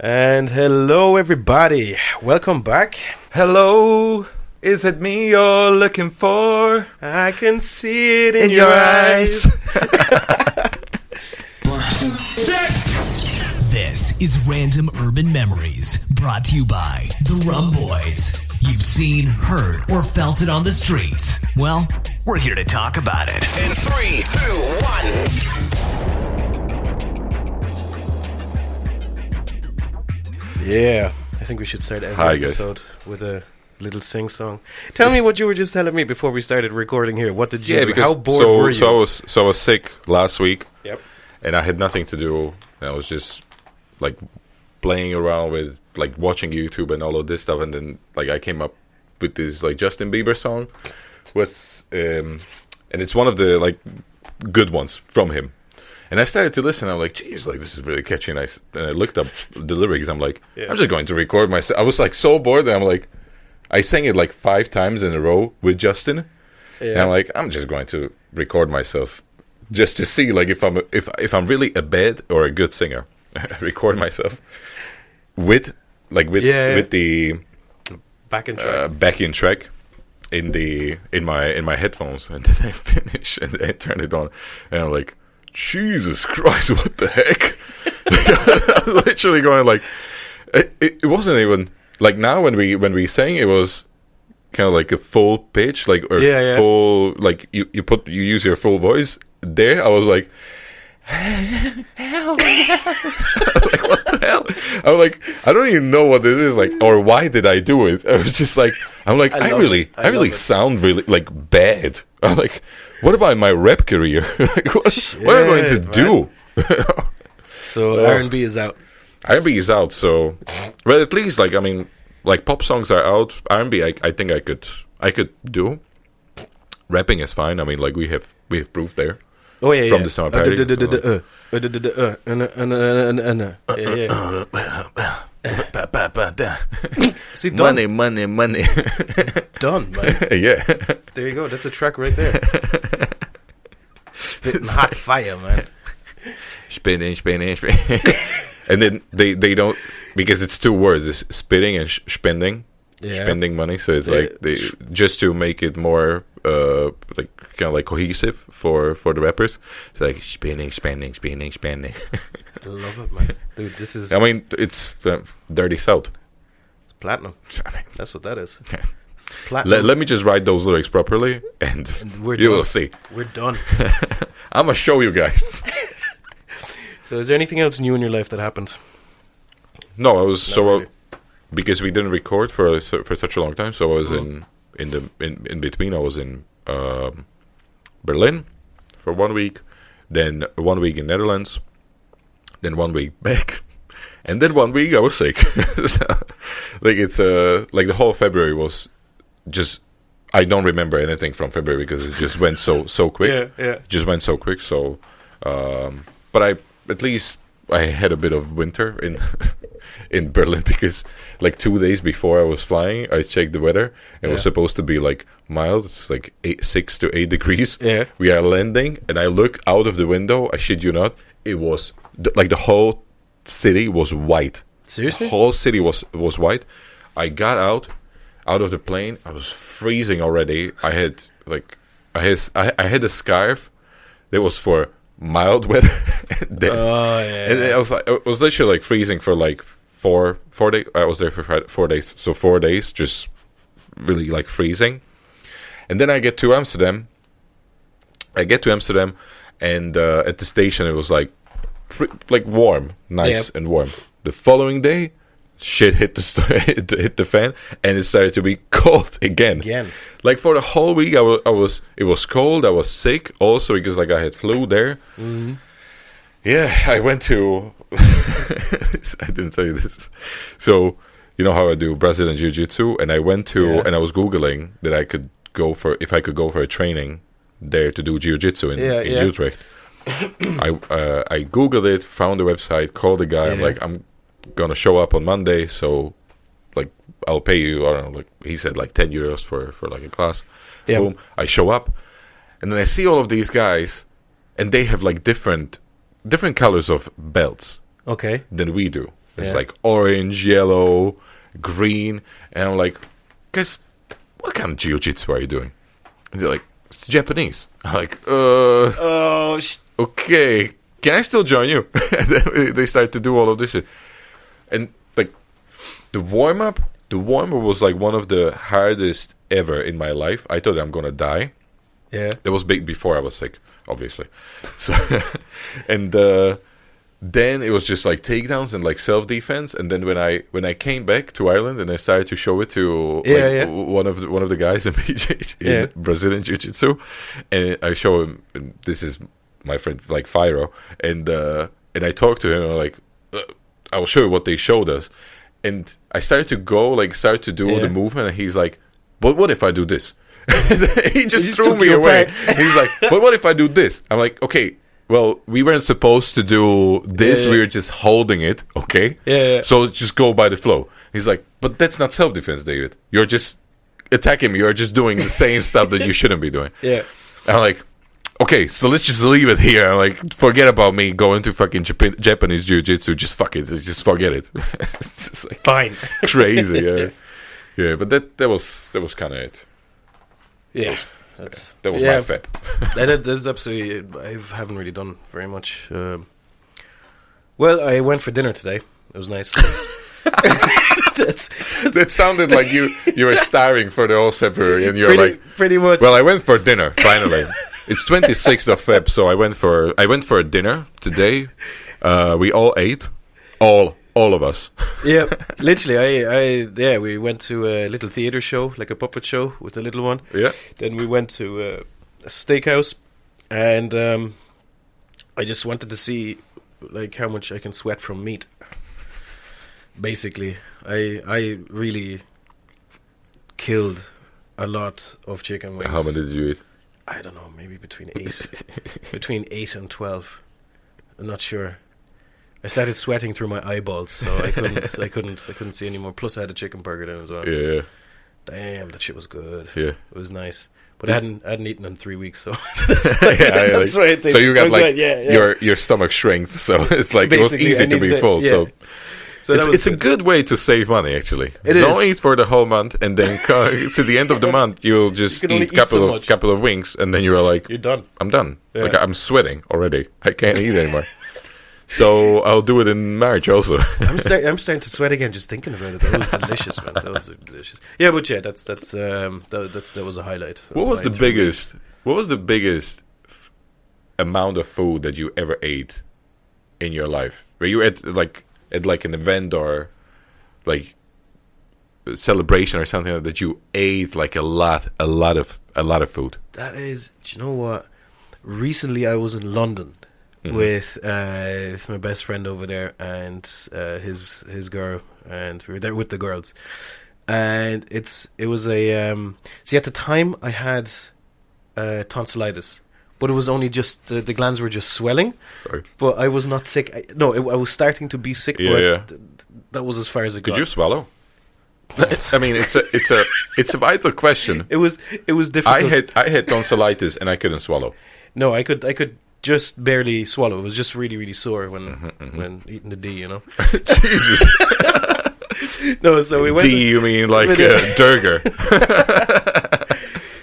And hello everybody, welcome back. Hello, is it me you're looking for? I can see it in your eyes. This is Random Urban Memories, brought to you by The Rum Boys. You've seen, heard, or felt it on the streets. Well, we're here to talk about it. In 3, 2, 1. Yeah, I think we should start every Hi, guys. episode with a little sing song. Tell me what you were just telling me before we started recording here. What did you? How bored were you? So I was sick last week. Yep. And I had nothing to do. And I was just like playing around with like watching YouTube and all of this stuff. And then like I came up with this like Justin Bieber song with and it's one of the like good ones from him. And I started to listen. I'm like, geez, like this is really catchy. And I looked up the lyrics. I'm like, I'm just going to record myself. I was like so bored that I'm like, I sang it like 5 times in a row with Justin. Yeah. And I'm like, I'm just going to record myself just to see like if I'm really a bad or a good singer. Record myself with the backing track in my headphones, and then I finish and I turn it on, and I'm like, Jesus Christ, what the heck? I was literally going like, it wasn't even like now when we sang, it was kind of like a full pitch, like full like you use your full voice. There, I was like, I was like, what the hell? I was like, I don't even know what this is like, or why did I do it? I was just like, I'm like, I really sound really like bad. I'm like, what about my rap career? Like, what am I going to do? So R&B is out. R&B is out. So, well, at least like I mean, like pop songs are out. R&B, I think I could do. Rapping is fine. I mean, like we have proved there. Oh yeah, from the summer party. See, done. Money. Done, man. Yeah. There you go. That's a track right there. Spitting hot fire, man. Spinning. And then they don't, because it's 2 words, it's spitting and spending. Yeah. Spending money, so it's like they just to make it more like kind of like cohesive for the rappers. It's like spending. I love it, man, dude. This is. I mean, it's dirty south. It's platinum. I mean, that's what that is. Okay. It's platinum. Let me just write those lyrics properly, and you will see. We're done. I'm gonna show you guys. So, is there anything else new in your life that happened? No, I was really. Because we didn't record for such a long time, so I was in between. I was in Berlin for 1 week, then 1 week in Netherlands, then 1 week back, and then 1 week I was sick. So, like it's like the whole February was just, I don't remember anything from February because it just went so quick. Yeah. Just went so quick. So, but at least I had a bit of winter in Berlin, because like 2 days before I was flying, I checked the weather. It was supposed to be like mild. It's like 6 to 8 degrees. Yeah. We are landing, and I look out of the window. I shit you not. It was like the whole city was white. Seriously? The whole city was white. I got out of the plane. I was freezing already. I had a scarf that was for mild weather. And I was literally like freezing for like 4 days. I was there for 4 days, so 4 days just really like freezing. And then I get to Amsterdam, and at the station it was like warm, nice and warm. The following day, shit hit the fan, and it started to be cold again. Like for the whole week, it was cold. I was sick also because like I had flu there. Mm-hmm. Yeah, I went to. I didn't tell you this. So you know how I do Brazilian Jiu-Jitsu, and I went to and I was googling that I could go for a training there to do Jiu-Jitsu in Utrecht. I googled it, found the website, called the guy. Yeah. I'm like, I'm gonna show up on Monday, so like I'll pay you. I don't know, like he said, like €10 for like a class. Yeah. Boom. I show up, and then I see all of these guys, and they have like different colors of belts. Okay. Than we do. It's like orange, yellow, green. And I'm like, guys, what kind of jiu-jitsu are you doing? And they're like, it's Japanese. I'm like, okay, can I still join you? And then they start to do all of this shit. And like the warm-up was like one of the hardest ever in my life. I thought I'm gonna die. Yeah. It was big before I was sick, obviously. So and then it was just like takedowns and like self-defense. And then when I came back to Ireland and I started to show it to one of the guys in Brazilian Jiu-Jitsu, and I show him, and this is my friend like Fyro, and I talked to him and I'm like, I'll show you what they showed us. And I started to do the movement, and he's like, but what if I do this? He just threw me away. He's like, but what if I do this? I'm like, okay, well, we weren't supposed to do this. We were just holding it, okay? Yeah. So just go by the flow. He's like, but that's not self-defense, David. You're just attacking me. You're just doing the same stuff that you shouldn't be doing. Yeah. And I'm like, okay, so let's just leave it here. I'm like, forget about me going to fucking Japanese jiu-jitsu. Just fuck it. Just forget it. It's just like fine. Crazy, yeah. Yeah, but that was kind of it. Yeah. That was my feb. That is absolutely... I haven't really done very much. Well, I went for dinner today. It was nice. That sounded like you were starving for the whole February, and you're pretty much. Well, I went for dinner finally. It's 26th of Feb, so I went for a dinner today. We all ate, all of us. Yeah, literally. We went to a little theater show, like a puppet show with the little one. Yeah. Then we went to a steakhouse, and I just wanted to see like how much I can sweat from meat. Basically, I really killed a lot of chicken wings. How many did you eat? I don't know, maybe between 8 and 12. I'm not sure. I started sweating through my eyeballs, so I couldn't see anymore. Plus, I had a chicken burger then as well. Yeah. Damn, that shit was good. Yeah, it was nice. But I hadn't eaten in 3 weeks, so that's why it tastes so you got so like good. your stomach shrank, so it's like basically, it was easy to be full. Yeah. So it's a good way to save money, actually. Don't eat for the whole month, and then to the end of the month, you'll just eat a couple of wings, and then you're like, you're done. I'm done. Yeah. Like I'm sweating already. I can't eat anymore. So I'll do it in March also. I'm starting to sweat again just thinking about it. That was delicious, man. That was delicious. Yeah, but yeah, that was a highlight. What was the biggest amount of food that you ever ate in your life? Were you at an event or like a celebration or something that you ate like a lot of food? That is, do you know what? Recently, I was in London. Mm-hmm. with my best friend over there and his girl, and we were there with the girls, and it was a see, at the time I had tonsillitis, but it was only just the glands were just swelling. Sorry. But I was not sick. I was starting to be sick, that was as far as it got. Could you swallow? I mean, it's a vital question. It was difficult. I had tonsillitis and I couldn't swallow. No, I could just barely swallow. It was just really, really sore when eating the D, you know. Jesus. No, so we went. D, you mean like Durger?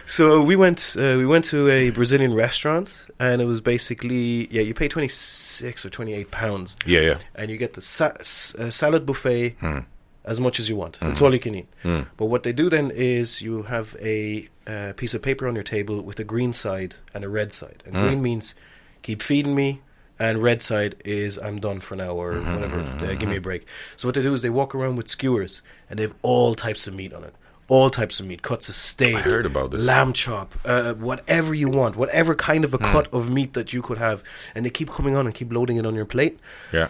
So we went to a Brazilian restaurant, and it was basically you pay £26 or £28. Yeah. And you get the salad buffet. As much as you want. That's all you can eat. But what they do then is you have a piece of paper on your table with a green side and a red side. And green means keep feeding me, and red side is I'm done for now, or whatever. Give me a break. So what they do is they walk around with skewers, and they have all types of meat on it. All types of meat, cuts of steak. I heard about this. Lamb chop, whatever you want, whatever kind of a cut of meat that you could have. And they keep coming on and keep loading it on your plate. Yeah.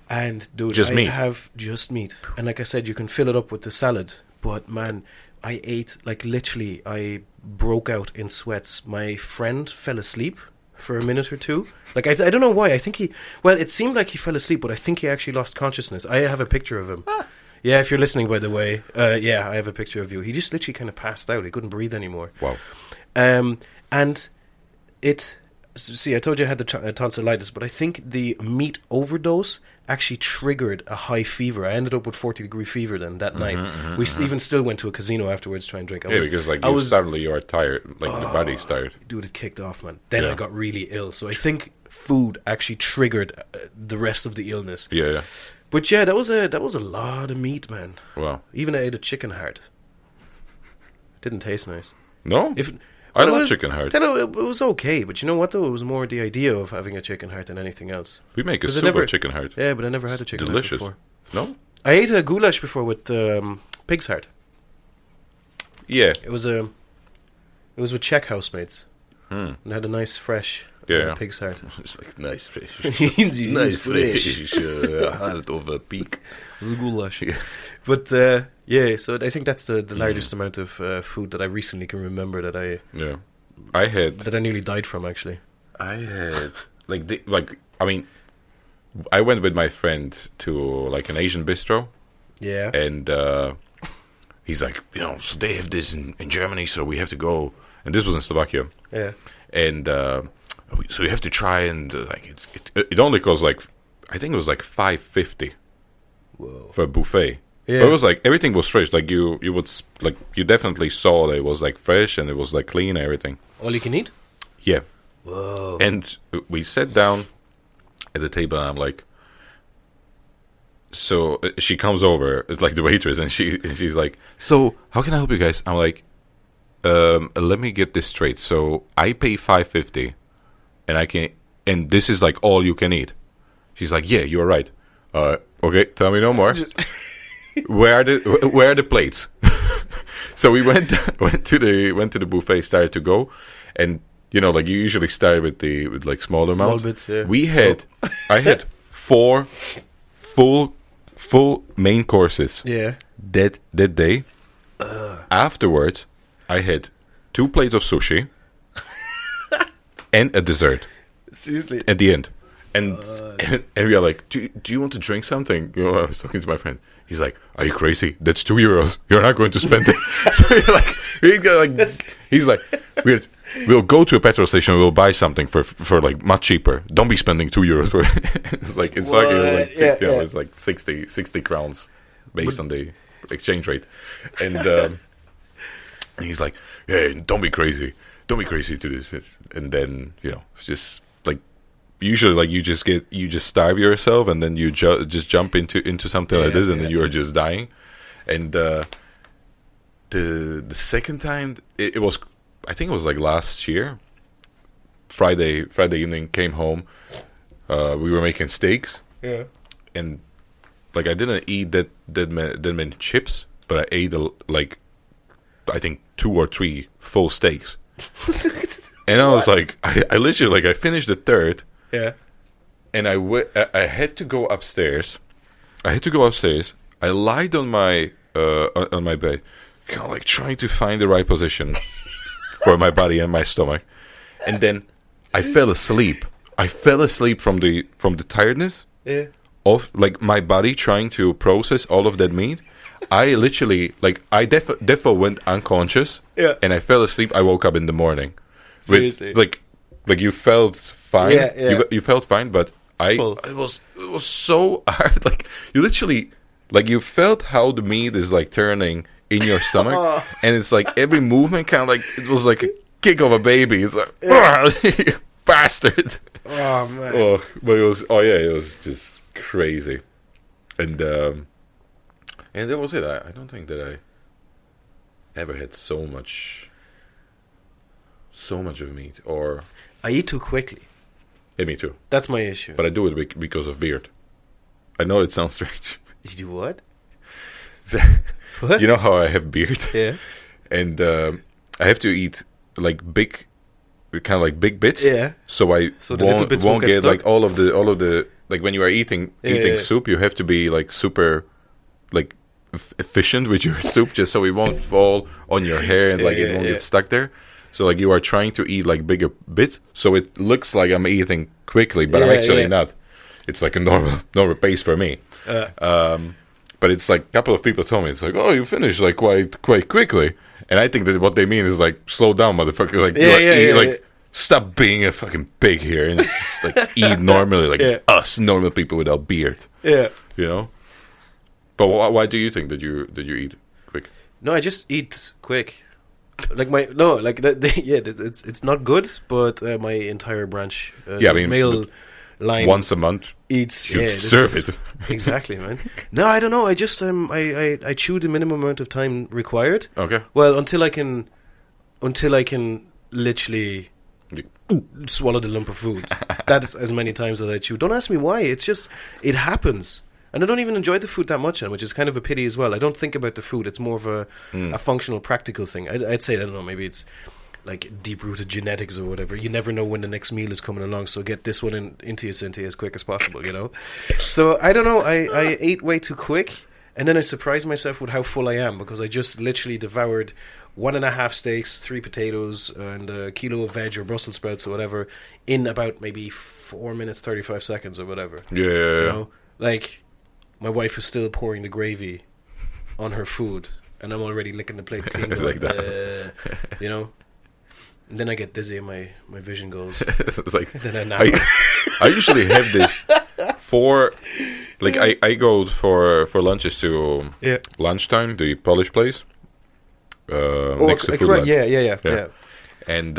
And dude, I have just meat. And like I said, you can fill it up with the salad. But man, I ate, like literally, I broke out in sweats. My friend fell asleep for a minute or two. Like, I don't know why. I think it seemed like he fell asleep, but I think he actually lost consciousness. I have a picture of him. Yeah, if you're listening, by the way. I have a picture of you. He just literally kind of passed out. He couldn't breathe anymore. Wow. And See, I told you I had the tonsillitis, but I think the meat overdose actually triggered a high fever. I ended up with 40-degree fever then that night. We even still went to a casino afterwards to try and drink. Because like suddenly you are tired, like the body's tired. Dude, it kicked off, man. Then I got really ill. So I think food actually triggered the rest of the illness. Yeah. But yeah, that was a lot of meat, man. Wow. Even I ate a chicken heart. It didn't taste nice. No? I love chicken heart. It was okay, but you know what though? It was more the idea of having a chicken heart than anything else. We make a soup of chicken heart. Yeah, but I never had a chicken heart before. No? I ate a goulash before with pig's heart. Yeah. It was with Czech housemates. And it had a nice fresh pig's heart. It's like nice fish. nice fish. Heart of a pig. It was a goulash. Yeah. But so I think that's the largest amount of food that I recently can remember that I nearly died from, actually. I had I went with my friend to like an Asian bistro. Yeah. And he's like, so they have this in Germany, so we have to go. And this was in Slovakia. Yeah. And so you have to try, and it only costs like, I think it was like $5.50 for a buffet. Yeah. But it was like everything was fresh. Like you would like you definitely saw that it was like fresh and it was like clean and everything. All you can eat? Yeah. Whoa. And we sat down at the table and I'm like, so she comes over, it's like the waitress, and she's like, so how can I help you guys? I'm like, let me get this straight. So I pay $5.50 and this is like all you can eat. She's like, yeah, you're right. Okay, tell me no more. Where are the plates? So we went to the buffet, started to go, and like you usually start with like smaller amounts. Bits, yeah. I had 4 full main courses. Yeah. That day. Afterwards, I had 2 plates of sushi and a dessert. Seriously. At the end. And we are like, do you want to drink something? I was talking to my friend. He's like, are you crazy? That's €2. You're not going to spend it. So he's like, we'll go to a petrol station. We'll buy something for like much cheaper. Don't be spending €2 for it. It's like 60 crowns based on the exchange rate. And he's like, hey, don't be crazy. Don't be crazy to this. And then, it's just like, usually like you just starve yourself and then you just jump into something like this and then you are just dying. And the second time it was, I think it was like last year, Friday evening, came home, we were making steaks, and like I didn't eat that many chips, but I ate I think 2 or 3 full steaks. And I was like, I literally like I finished the third. Yeah. And I had to go upstairs. I lied on my bed, kind of like trying to find the right position for my body and my stomach. And then I fell asleep. From the tiredness of like my body trying to process all of that meat. I literally defo went unconscious. Yeah. And I fell asleep. I woke up in the morning. Seriously. Like you felt fine. Yeah. You felt fine, but it was so hard. Like you literally, like you felt how the meat is like turning in your stomach, and it's like every movement kind of like it was like a kick of a baby. It's like you bastard. Oh man. But it was just crazy, and that was it. I don't think that I ever had so much of meat, or I eat too quickly. Yeah, me too. That's my issue. But I do it because of beard. I know it sounds strange. You do what? What? You know how I have beard? Yeah. And I have to eat like big bits. Yeah. So I won't get like all of the like when you are eating soup, you have to be like super like efficient with your soup, just so it won't fall on your hair and it won't get stuck there. So like you are trying to eat like bigger bits, so it looks like I'm eating quickly, but I'm actually not. It's like a normal pace for me. But it's like a couple of people told me it's like, oh, you finished like quite quickly, and I think that what they mean is like slow down, motherfucker. Like stop being a fucking pig here and just like eat normally, like us normal people without beard. Yeah. You know. But why do you think that you eat quick? No, I just eat quick. Like it's not good, but my entire branch, male line, once a month eats. You serve it. Exactly, man. No, I don't know. I just I chew the minimum amount of time required. Okay. Well, until I can literally swallow the lump of food. That is as many times as I chew. Don't ask me why. It's just it happens. And I don't even enjoy the food that much, which is kind of a pity as well. I don't think about the food. It's more of a functional, practical thing. I'd say, I don't know, maybe it's like deep-rooted genetics or whatever. You never know when the next meal is coming along, so get this one into you as quick as possible, you know? So, I don't know. I ate way too quick, and then I surprised myself with how full I am, because I just literally devoured 1.5 steaks, 3 potatoes, and a kilo of veg or Brussels sprouts or whatever in about maybe 4 minutes, 35 seconds or whatever. Yeah. You know? Like... My wife is still pouring the gravy on her food, and I'm already licking the plate clean. Like that. You know? And then I get dizzy and my vision goes. It's like, then I usually have this for... Like, I go for lunches to lunchtime, the Polish place. Next to Food Land. Yeah. And,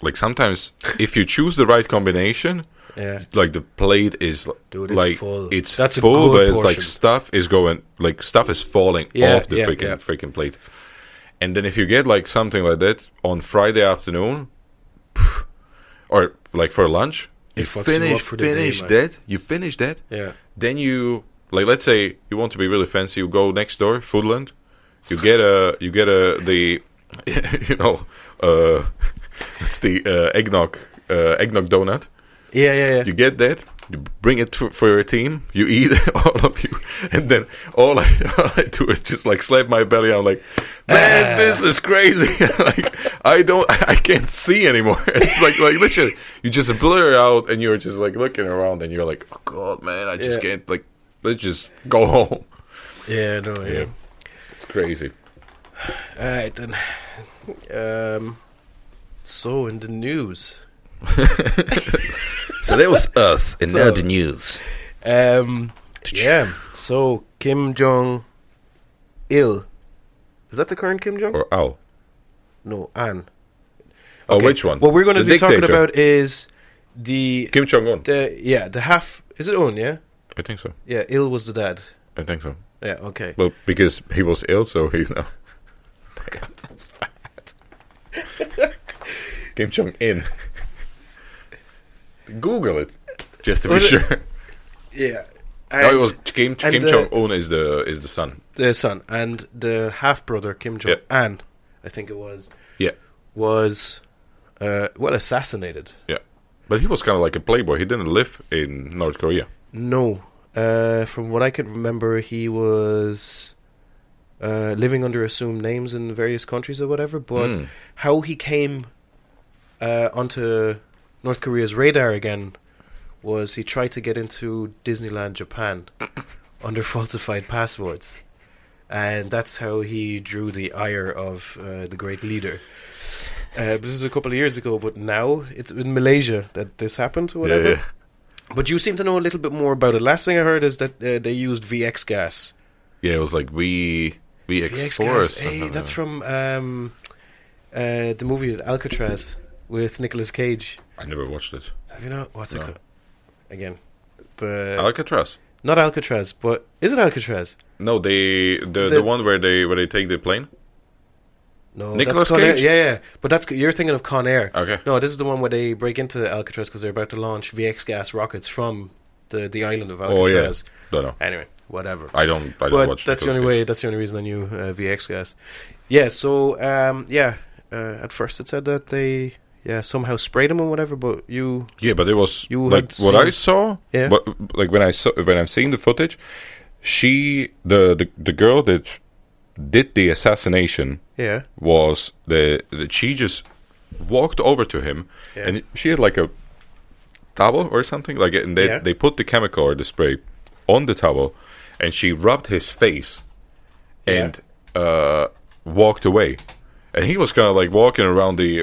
like, sometimes, if you choose the right combination... Yeah, like the plate is like full. It's That's full, but it's portion. like stuff is falling off the freaking plate. And then if you get like something like that on Friday afternoon, or like for lunch, you finish that. Yeah. Then you like, let's say you want to be really fancy, you go next door, Foodland, you get the it's the eggnog donut. Yeah. You get that, you bring it for your team, you eat all of you, and then all I do is just like slap my belly. I'm like, man, this is crazy. Like I can't see anymore. It's like literally, you just blur out, and you're just like looking around, and you're like, oh god, man, I just can't. Like, let's just go home. Yeah, no, yeah. It's crazy. All right then. So in the news. So that was us, and now the news. Yeah. So Kim Jong Il, is that the current Kim Jong? Or Al? No, An. Oh, which one? What we're going to The be talking dictator. about is the Kim Jong Un. The half. Is it Un? Yeah. I think so. Yeah, Il was the dad. I think so. Yeah. Okay. Well, because he was ill, so he's now. God, that's bad. Kim Jong In. Google it, just to be sure. Yeah. No, it was Kim Jong Un is the son. The son, and the half brother Kim Jong Un, I think it was. Yeah. Was assassinated. Yeah, but he was kind of like a playboy. He didn't live in North Korea. No, from what I can remember, he was living under assumed names in various countries or whatever. But how he came onto North Korea's radar again was he tried to get into Disneyland Japan under falsified passports, and that's how he drew the ire of the great leader. This is a couple of years ago, but now it's in Malaysia that this happened or whatever. Yeah. But you seem to know a little bit more about it. Last thing I heard is that they used VX gas. Yeah, it was like VX gas. Hey, that's from the movie Alcatraz with Nicolas Cage. I never watched it. Have you not? What's it called? Again, Alcatraz. Not Alcatraz, but is it Alcatraz? No, the one where they take the plane. No, Nicolas that's Con Air. Cage? Yeah, but you're thinking of Con Air. Okay. No, this is the one where they break into Alcatraz because they're about to launch VX gas rockets from the island of Alcatraz. Oh yeah. Don't know. Anyway, whatever. I don't But watch. That's the only way. That's the only reason I knew VX gas. Yeah. So at first it said that they somehow sprayed him or whatever. But but it was you like had what I saw. Yeah. Like when I'm seeing the footage, the girl that did the assassination. Yeah. Was she just walked over to him and she had like a towel or something like it, and they put the chemical or the spray on the towel, and she rubbed his face and walked away, and he was kind of like walking around the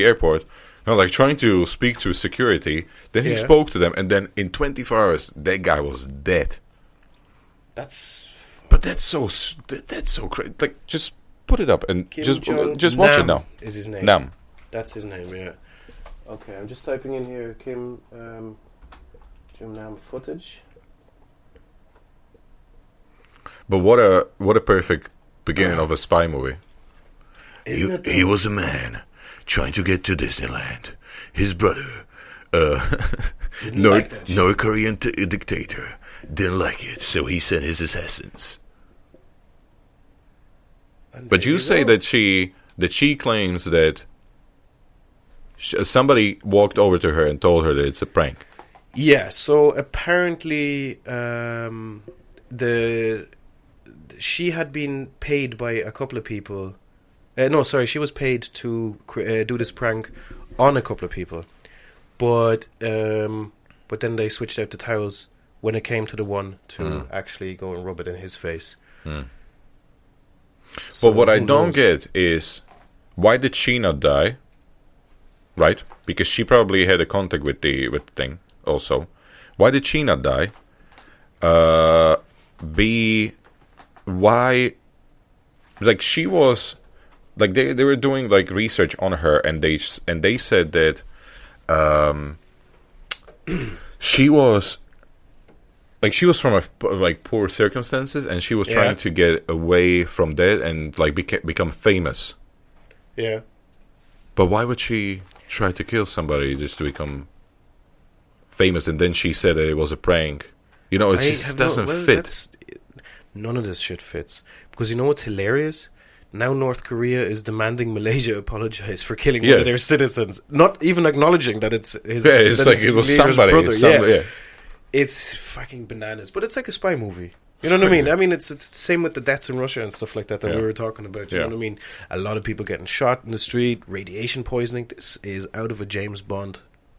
airport, like trying to speak to security. Then he spoke to them, and then in 24 hours, that guy was dead. But that's so crazy. Like, just put it up and just watch it now. Is his name? Nam. That's his name. Yeah. Okay, I'm just typing in here Kim Jong Nam footage. But what a perfect beginning of a spy movie. He was a man trying to get to Disneyland. His brother, North Korean dictator, didn't like it, so he sent his assassins. But you say that she claims that somebody walked over to her and told her that it's a prank. Yeah. So apparently, she had been paid by a couple of people. She was paid to do this prank on a couple of people, but then they switched out the towels when it came to the one to actually go and rub it in his face. So but what I don't get is, why did she not die? Right, because she probably had a contact with the thing also. Why did she not die? Why? Like, she was, like, they were doing like research on her, and they said that she was from poor circumstances, and she was trying to get away from that and like become famous. Yeah. But why would she try to kill somebody just to become famous? And then she said that it was a prank. It just doesn't fit. None of this shit fits. Because you know what's hilarious? Now North Korea is demanding Malaysia apologize for killing one of their citizens. Not even acknowledging that it's his... Yeah, it's like it was somebody. Brother. It's fucking bananas. But it's like a spy movie. You know what I mean? I mean, it's the same with the deaths in Russia and stuff like that we were talking about. You know what I mean? A lot of people getting shot in the street, radiation poisoning. This is out of a James Bond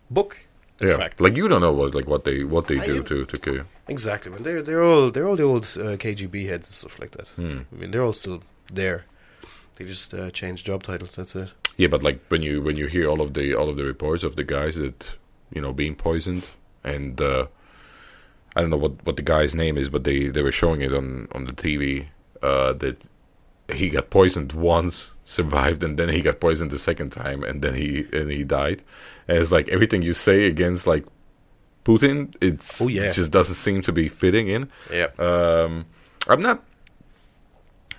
book. In fact. Like, you don't know what they do to kill you. Exactly, man. They're all the old KGB heads and stuff like that. I mean, they're all still there. They just changed job titles. That's it. Yeah, but like when you hear all of the reports of the guys that being poisoned, and I don't know what the guy's name is, but they were showing it on the TV that he got poisoned once, survived, and then he got poisoned the second time, and then he died. And it's like everything you say against like Putin, it just doesn't seem to be fitting in. Yeah. I'm not.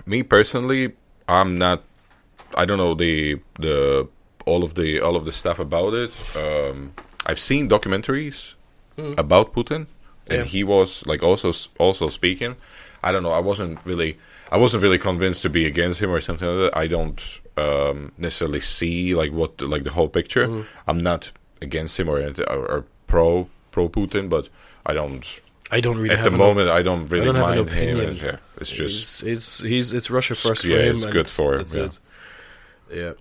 Me personally, I'm not. I don't know the all of the stuff about it. I've seen documentaries about Putin, and he was like also speaking. I don't know. I wasn't really convinced to be against him or something like that. I don't necessarily see like the whole picture. I'm not against him or pro Putin, but I don't really at the moment. I don't really mind him. And, it's just it's Russia first for him. Yeah, it's good for him. It. Yeah.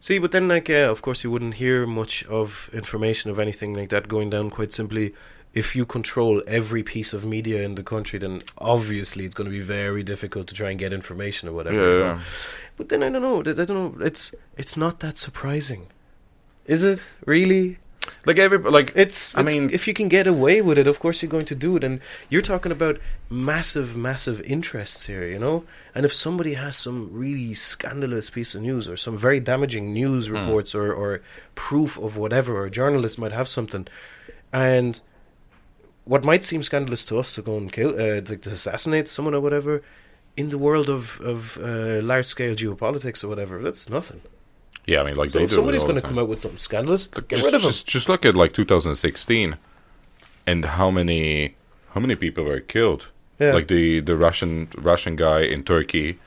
See, but then of course you wouldn't hear much of information of anything like that going down. Quite simply, if you control every piece of media in the country, then obviously it's going to be very difficult to try and get information or whatever. Yeah. But then I don't know. It's not that surprising, is it? Really? I mean, if you can get away with it, of course you're going to do it. And you're talking about massive, massive interests here, And if somebody has some really scandalous piece of news or some very damaging news reports or proof of whatever, or a journalist might have something, and what might seem scandalous to us to go and kill, to assassinate someone or whatever, in the world of large-scale geopolitics or whatever, that's nothing. Yeah, I mean, like, so if somebody's going to come out with something scandalous, get rid of them. Just look at like 2016, and how many people were killed. Yeah. Like the Russian guy in Turkey.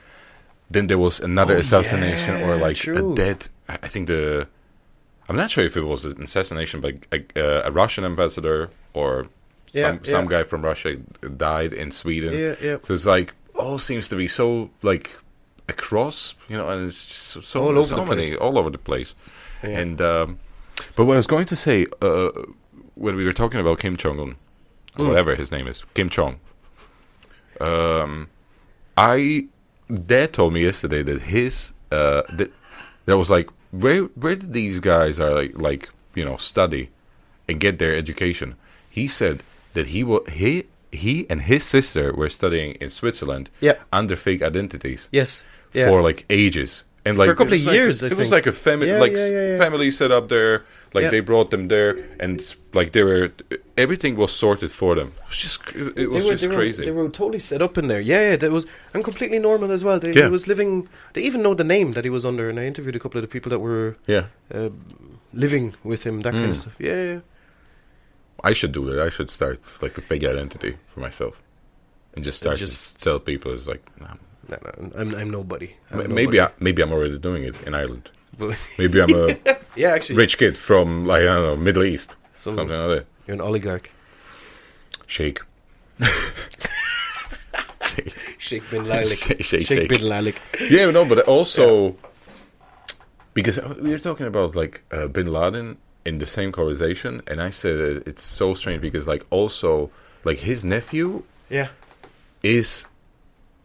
Then there was another assassination, or like a dead. I think I'm not sure if it was an assassination, but a Russian ambassador or some guy from Russia died in Sweden. Yeah. So it's like all seems to be so like across, and it's just so all over the place. Yeah. And but what I was going to say when we were talking about Kim Jong-un, or whatever his name is, Kim Jong. Dad told me yesterday that his that was like, where did these guys are like study and get their education? He said that he and his sister were studying in Switzerland under fake identities. Yes. For like ages. And like for a couple of years, it was like a family, family set up there. Like they brought them there, and like everything was sorted for them. It was just crazy. They were totally set up in there. Yeah, that was and completely normal as well. He was living. They even know the name that he was under, and I interviewed a couple of the people that were living with him. That kind of stuff. Yeah. I should do that. I should start like a fake identity for myself, and just start to tell people it's like. No, I'm nobody. Maybe I'm already doing it in Ireland. Maybe I'm a rich kid from like I don't know Middle East, something like that. You're an oligarch. Sheikh. Sheikh bin Lalik. Sheikh bin Lalik. Yeah, no, but also because we were talking about like Bin Laden in the same conversation, and I said it's so strange because like also like his nephew is.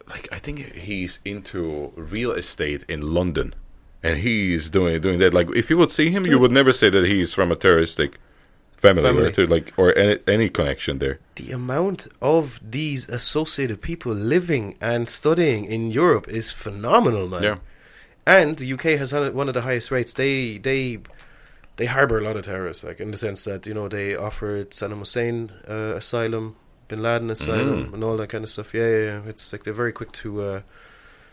Like I think he's into real estate in London, and he's doing that. Like if you would see him, you would never say that he's from a terroristic family. Or any connection there. The amount of these associated people living and studying in Europe is phenomenal, man. Yeah, and the UK has one of the highest rates. They harbor a lot of terrorists, like in the sense that they offered Saddam Hussein asylum. Bin Laden asylum and all that kind of stuff. Yeah. It's like they're very quick to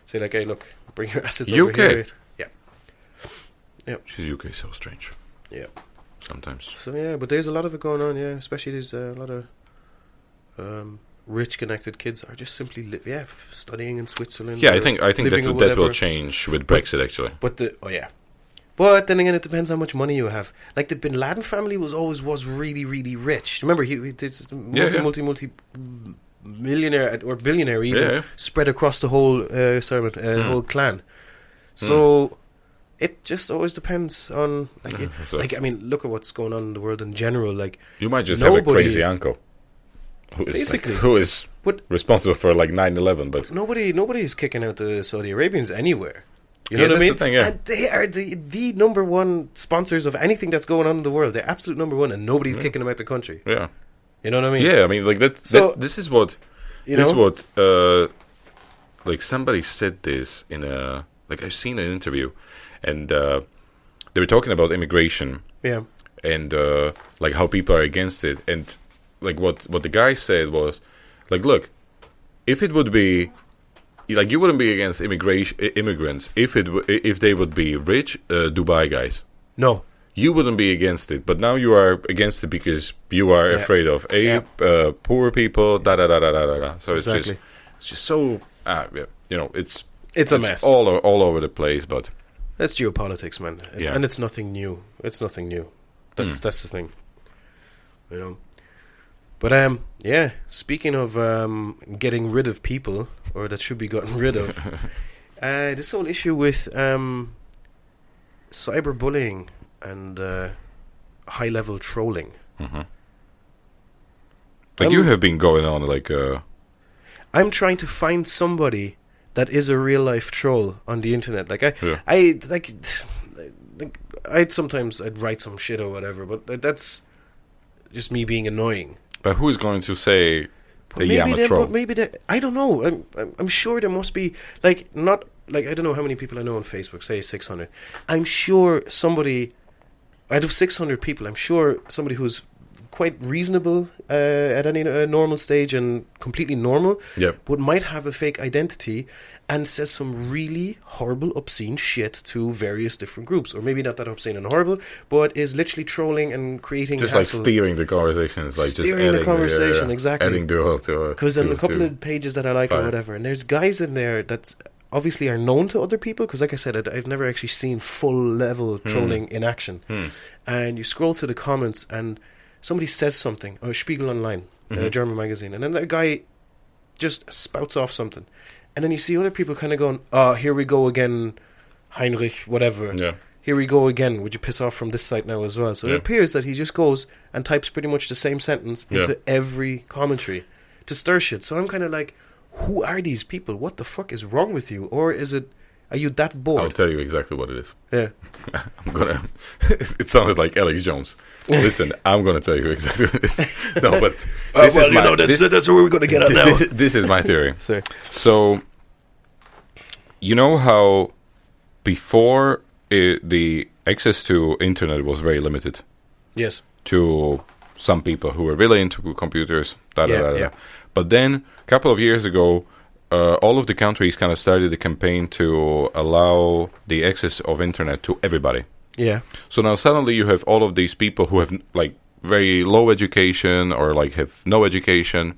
say like, "Hey, look, bring your assets over here." Yeah. UK is so strange. Yeah. Sometimes. So but there's a lot of it going on. Yeah, especially there's a lot of rich, connected kids are just simply studying in Switzerland. Yeah, I think that will change with Brexit actually. But then again, it depends how much money you have. Like the Bin Laden family was really, really rich. Remember, he did multi millionaire or billionaire even spread across the whole whole clan. So it just always depends on I mean, look at what's going on in the world in general. Like you might just have a crazy uncle who is responsible for like 9/11, but nobody is kicking out the Saudi Arabians anywhere. You know what I mean? The thing, yeah. And they are the number one sponsors of anything that's going on in the world. They're absolute number one, and nobody's kicking them out the country. Yeah. You know what I mean? Yeah, I mean, like this is what like somebody said this in a like I've seen an interview, and they were talking about immigration. Yeah. And like how people are against it, and like what the guy said was like, look, if it would be. Like you wouldn't be against immigrants if they would be rich Dubai guys. No, you wouldn't be against it. But now you are against it because you are afraid of poor people. So it's just so it's a mess all over the place. But that's geopolitics, man. And it's nothing new. That's the thing. But speaking of getting rid of people, or that should be gotten rid of, this whole issue with cyberbullying and high-level trolling. Mm-hmm. Like you have been going on like... I'm trying to find somebody that is a real-life troll on the internet. Like I'd write some shit or whatever, but that's just me being annoying. But who is going to say I'm a troll? I don't know. I'm sure there must be I don't know how many people I know on Facebook. Say 600. I'm sure somebody out of 600 people. I'm sure somebody who's quite reasonable at any normal stage and completely normal, but might have a fake identity and says some really horrible, obscene shit to various different groups. Or maybe not that obscene and horrible, but is literally trolling and creating... Just like steering the conversations. Like steering the conversation, exactly. Adding because then a couple of pages that I like or whatever, and there's guys in there that's obviously are known to other people, because like I said, I've never actually seen full-level trolling in action. And you scroll through the comments and somebody says something, or Spiegel Online, a German magazine, and then that guy just spouts off something. And then you see other people kind of going, "Oh, here we go again, Heinrich, whatever. Yeah. Here we go again. Would you piss off from this site now as well?" So it appears that he just goes and types pretty much the same sentence into every commentary to stir shit. So I'm kind of like, who are these people? What the fuck is wrong with you? Or are you that bored? I'll tell you exactly what it is. Yeah. I'm gonna. It sounded like Alex Jones. Listen, I'm gonna tell you exactly what it is. No, but this is my. That's where we're gonna get at now. This is my theory. Sorry. So, you know how before the access to internet was very limited Yes. to some people who were really into computers. Yeah. But then a couple of years ago, all of the countries kind of started a campaign to allow the access of internet to everybody. Yeah. So now suddenly you have all of these people who have like very low education or like have no education,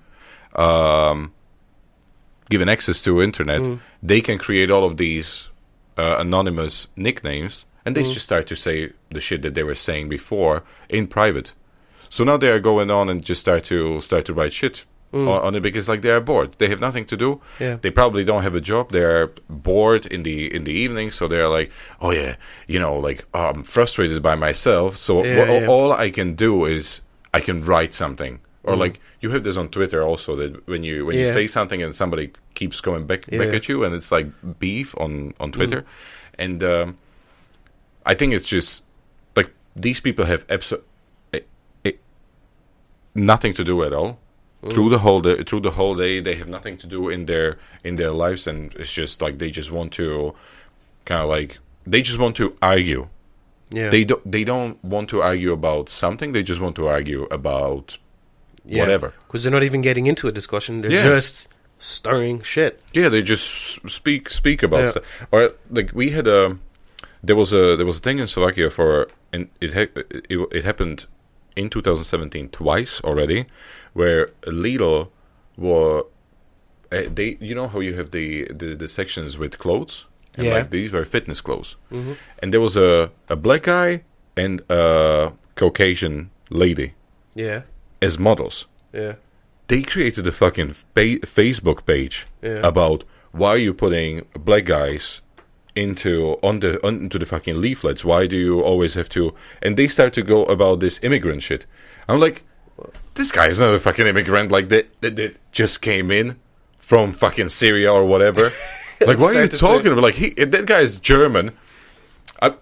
given access to internet. They can create all of these anonymous nicknames, and they just start to say the shit that they were saying before in private. So now they are going on and just start to write shit on it because like they are bored. They have nothing to do. Yeah. They probably don't have a job. They are bored in the evening, so they are like, oh yeah, like I'm frustrated by myself. So all I can do is I can write something. Or like you have this on Twitter also, that when you say something and somebody keeps going back at you, and it's like beef on Twitter. And I think it's just like these people have nothing to do at all. Through the whole day, they have nothing to do in their lives, and it's just like they just want to argue. Yeah. They don't want to argue about something. They just want to argue about whatever. Because they're not even getting into a discussion. They're just stirring shit. Yeah, they just speak about stuff. Or like we had there was a thing in Slovakia and it happened in 2017 twice already, where Lidl were they, you know how you have the sections with clothes, and like these were fitness clothes, and there was a black guy and a Caucasian lady as models. They created a fucking Facebook page about why are you putting black guys into the fucking leaflets? Why do you always have to? And they start to go about this immigrant shit. I'm like, this guy's not a fucking immigrant. Like that just came in from fucking Syria or whatever. Like, what are you talking about? Like, that guy is German.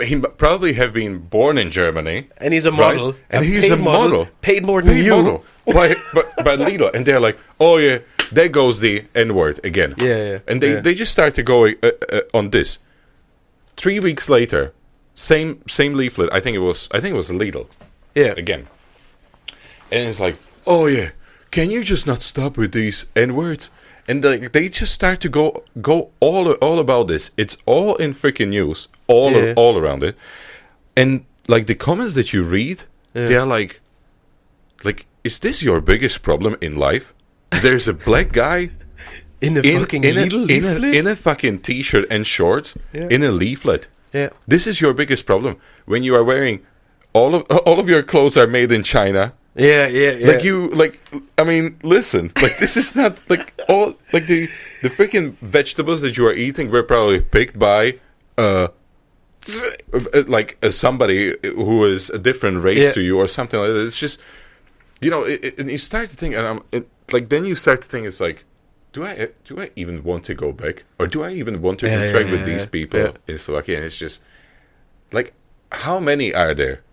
He probably have been born in Germany, and he's a model, right? And he's a model, paid more than you. Model. Why? But Lidl, and they're like, oh yeah, there goes the N-word again. And they just start to go on this. 3 weeks later, same leaflet. I think it was Lidl. Again. And it's like, oh yeah, can you just not stop with these N-words? And they just start to go all about this. It's all in freaking news, all around it. And like the comments that you read, they are like, is this your biggest problem in life? There's a black guy in a fucking t-shirt and shorts in a leaflet. This is your biggest problem when you are wearing all of your clothes are made in China. I mean, listen, like this is not like all like the freaking vegetables that you are eating were probably picked by somebody who is a different race to you or something like that. It's just, and you start to think, then you start to think, it's like, do I even want to go back, or do I even want to interact with these people in Slovakia? And it's just like, how many are there?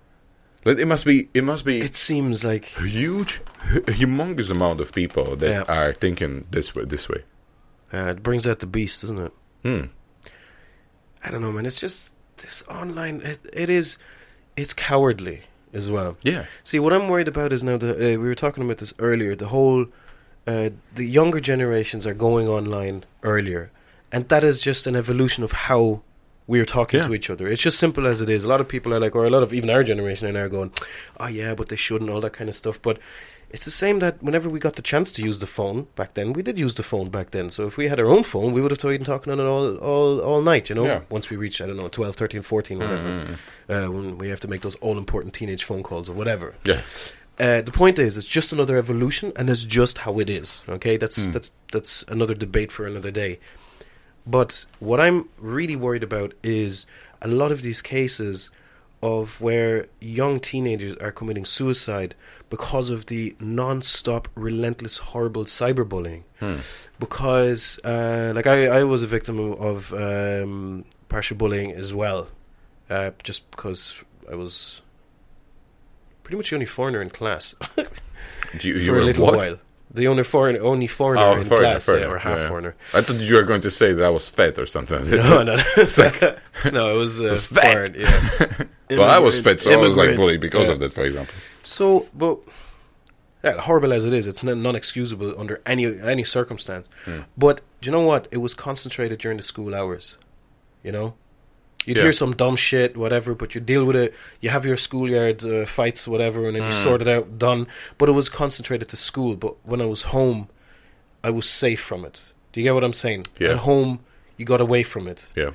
Like, it must be. It seems like humongous amount of people that are thinking this way. It brings out the beast, doesn't it? I don't know, man. It's just this online. It's cowardly as well. Yeah. See, what I'm worried about is now we were talking about this earlier. The whole the younger generations are going online earlier, and that is just an evolution of how we're talking to each other. It's just simple as it is. A lot of people are like, or a lot of even our generation are now going, oh yeah, but they shouldn't, all that kind of stuff. But it's the same that whenever we got the chance to use the phone back then, we did use the phone back then. So if we had our own phone, we would have been talking on it all night, once we reached, 12, 13, 14, whatever. When we have to make those all-important teenage phone calls or whatever. Yeah. The point is, it's just another evolution, and it's just how it is. Okay, that's another debate for another day. But what I'm really worried about is a lot of these cases of where young teenagers are committing suicide because of the non-stop, relentless, horrible cyberbullying. Because, I was a victim of partial bullying as well, just because I was pretty much the only foreigner in class You for were a little what? while. The only foreigner in class, or half foreigner. I thought you were going to say that I was fat or something. No, no, no, it was fat. foreign. Yeah. Well, I was fat, so I was like Immigrant. bullied because Yeah. of that, for example. So, but horrible as it is, it's non-excusable under any circumstance. But do you know what? It was concentrated during the school hours. You know, you'd Yeah. hear some dumb shit, whatever, but you deal with it. You have your schoolyard fights, whatever, and then you sort it out, done. But it was concentrated to school. But when I was home, I was safe from it. Do you get what I'm saying? Yeah. At home, you got away from it. Yeah.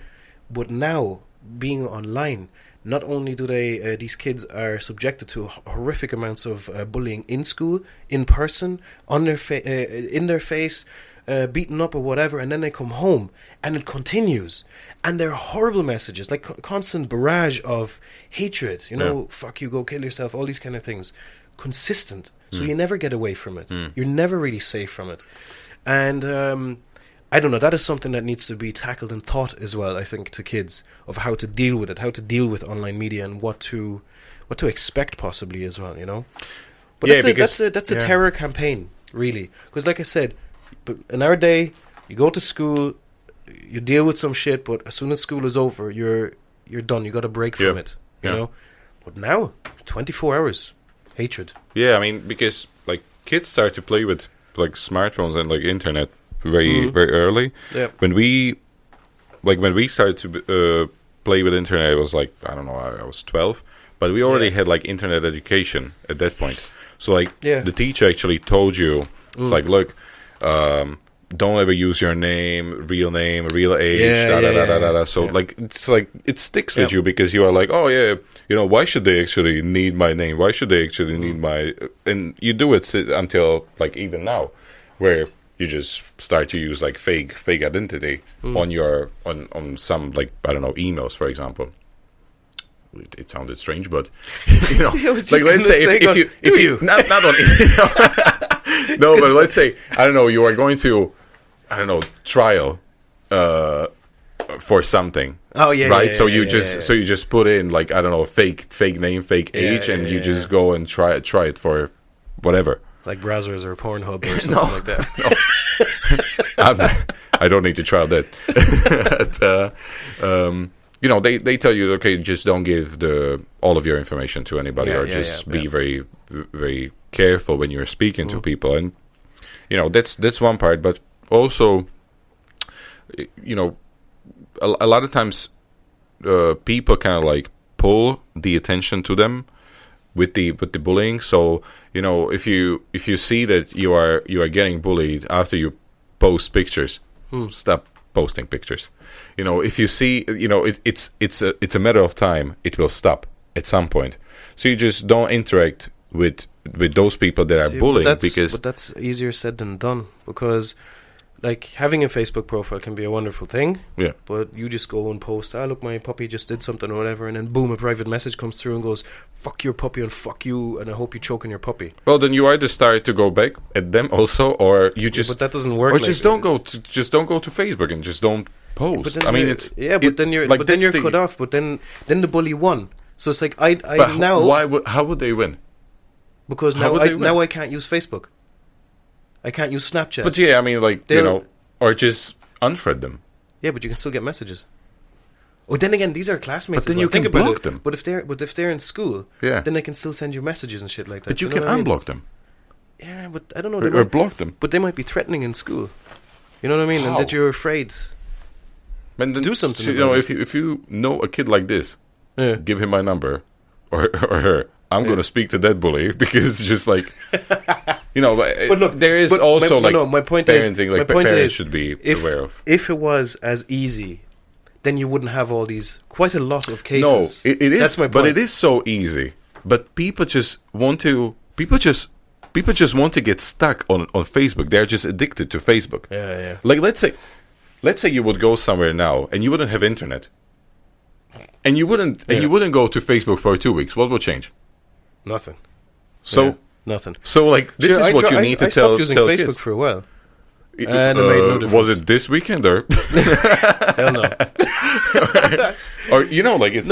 But now, being online, not only do they these kids are subjected to horrific amounts of bullying in school, in person, on their in their face, beaten up or whatever, and then they come home and it continues, and they're horrible messages, like constant barrage of hatred. You know, fuck you, go kill yourself, all these kind of things, consistent. So you never get away from it. You're never really safe from it, and I don't know. That is something that needs to be tackled and taught as well, I think, to kids, of how to deal with it, how to deal with online media, and what to expect possibly as well. You know, but Yeah, that's a terror campaign, really, because like I said, but in our day, you go to school, you deal with some shit, but as soon as school is over, you're done. You got a break from it. You know, but now 24 hours hatred. Yeah, I mean, because like kids start to play with like smartphones and like internet very early. Yeah. When we started to play with internet, it was like, I don't know, I was 12, but we already had like internet education at that point. So like the teacher actually told you, it's like, look, don't ever use your real age, da. So like it's like it sticks with you because you are like, oh yeah, you know, why should they actually need my name? Why should they actually need my? And you do it until like even now, where you just start to use like fake identity on your on some, like, I don't know, emails, for example. It sounded strange, but you know, like let's say if you not on no, but let's say, I don't know, you are going to, I don't know, trial for something. Oh yeah, right. Yeah, so yeah, you yeah, so you just put in like, I don't know, fake name, fake age, and you just go and try it for whatever. Like browsers or Pornhub or something like that. I don't need to try that. You know, they tell you, okay, just don't give all of your information to anybody, or just be very, very careful when you're speaking to people. And you know, that's one part. But also, you know, a lot of times people kind of like pull the attention to them with the bullying. So you know, if you see that you are getting bullied after you post pictures, stop posting pictures. You know, if you see, you know, it's a matter of time. It will stop at some point. So you just don't interact with those people that are bullying, but that's easier said than done, because like having a Facebook profile can be a wonderful thing. Yeah. But you just go and post, look, my puppy just did something or whatever, and then boom, a private message comes through and goes, fuck your puppy and fuck you, and I hope you choke on your puppy. Well, then you either start to go back at them also, or you just. But that doesn't work. Or just don't go to Facebook and just don't post. I mean, it's but then you're cut off. But then the bully won. So it's like I now. How would they win? Because now I can't use Facebook. I can't use Snapchat. But yeah, I mean, like, you know, or just unfriend them. Yeah, but you can still get messages. Oh, then again, these are classmates. But then you can block them. But if they're in school, then they can still send you messages and shit like that. But you can unblock them. Yeah, but I don't know. Or block them. But they might be threatening in school. You know what I mean? How? And that you're afraid to do something. You know, if you know a kid like this, give him my number, or her. I'm going to speak to that bully, because it's just like, you know. But look, there is also my point parenting. Is, like parents should be aware of. If it was as easy, then you wouldn't have all these, quite a lot of cases. No, it is. That's my point. But it is so easy. But people just want to. People just want to get stuck on Facebook. They're just addicted to Facebook. Yeah. Like let's say you would go somewhere now and you wouldn't have internet. And you wouldn't go to Facebook for 2 weeks. What will change? Nothing. So Yeah, nothing. So like this is what you need to I tell. stopped using tell Facebook kids. for a while. And it made no difference. Was it this weekend or? Hell no. Or like it's